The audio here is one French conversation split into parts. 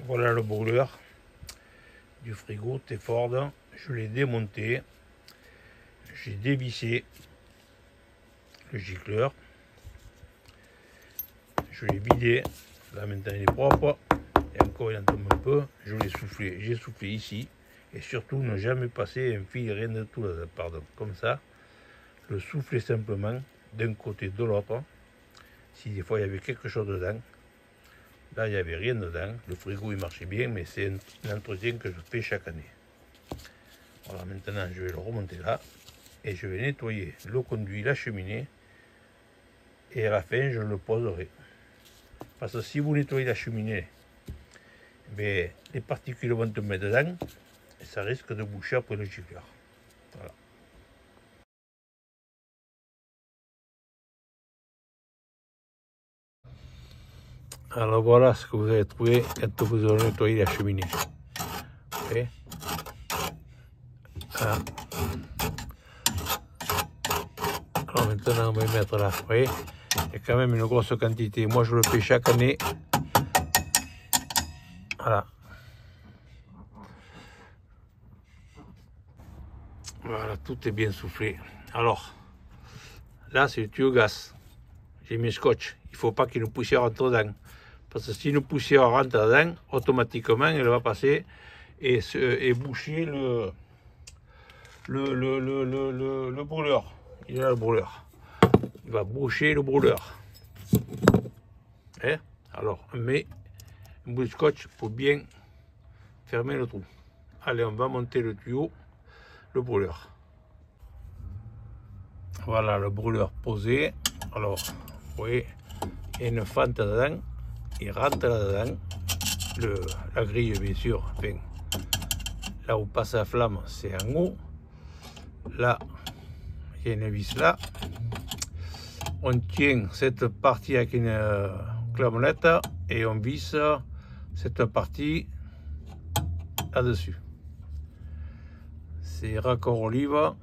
Voilà le brûleur du frigo Teford. Je l'ai démonté. J'ai dévissé le gicleur. Je l'ai vidé. Là maintenant il est propre. Et encore il en tombe un peu. Je l'ai soufflé. J'ai soufflé ici. Et surtout ne jamais passer un fil, rien de tout là, pardon. Comme ça. Le souffler simplement d'un côté de l'autre. Si des fois il y avait quelque chose dedans. Là il n'y avait rien dedans. Le frigo il marchait bien, mais c'est un entretien que je fais chaque année. Voilà, maintenant je vais le remonter là. Et je vais nettoyer le conduit, la cheminée. Et à la fin je le poserai. Parce que si vous nettoyez la cheminée, ben, les particules vont tomber dedans. Et ça risque de boucher après le gicleur. Voilà. Alors voilà ce que vous avez trouvé quand vous avez nettoyé la cheminée. Okay. Ah. Alors maintenant on va y mettre là. Vous voyez, il y a quand même une grosse quantité. Moi je le fais chaque année. Voilà. Voilà, tout est bien soufflé. Alors, là c'est le tuyau gaz. J'ai mis scotch. Il ne faut pas qu'une poussière rentre dedans. Parce que si une poussière rentre dedans, automatiquement elle va passer et boucher le brûleur. Il est là le brûleur. Il va boucher le brûleur. Hein? Alors on met un bout de scotch pour bien fermer le trou. Allez, on va monter le tuyau, le brûleur. Voilà le brûleur posé. Alors, vous voyez, il y a une fente dedans. Il rentre là-dedans. La grille, bien sûr. Enfin, là où passe la flamme, c'est en haut. Là, il y a une vis là. On tient cette partie avec une clamelette et on visse cette partie là-dessus. C'est raccord olive.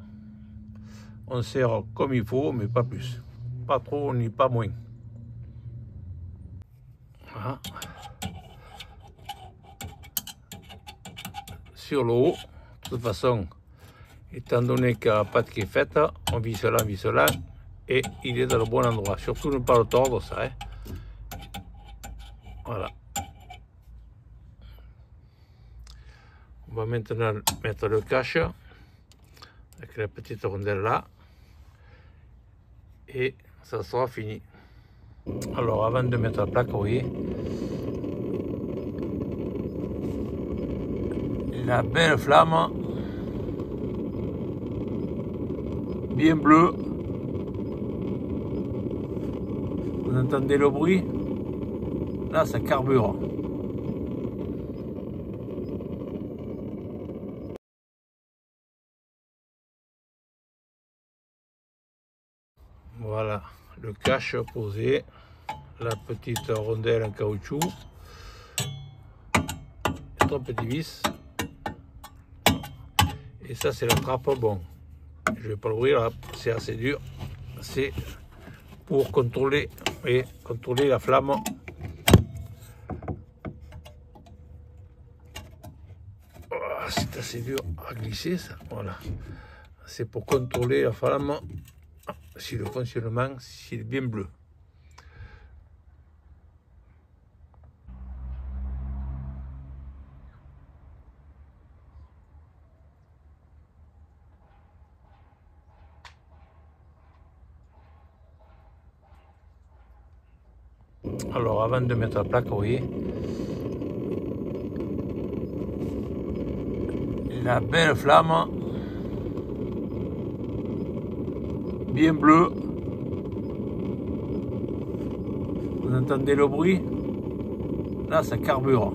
On serre comme il faut, mais pas plus. Pas trop ni pas moins. Voilà. Sur le haut, de toute façon, étant donné qu'il y a la pâte qui est faite, on visse là, et il est dans le bon endroit. Surtout ne pas le tordre, ça. Hein. Voilà. On va maintenant mettre le cache avec la petite rondelle là. Et ça sera fini. Alors avant de mettre la plaque, vous voyez, la belle flamme, bien bleue. Vous entendez le bruit? Là, ça carbure. Voilà, le cache posé, la petite rondelle en caoutchouc, les 3 petits vis. Et ça, c'est la trappe. Bon, je ne vais pas l'ouvrir, c'est assez dur. C'est pour contrôler, et contrôler la flamme. C'est assez dur à glisser, ça. Voilà. C'est pour contrôler la flamme, si le fonctionnement, s'il est bien bleu. Alors avant de mettre la plaque, vous voyez, la belle flamme, bien bleue. Vous entendez le bruit? Là, ça carbure.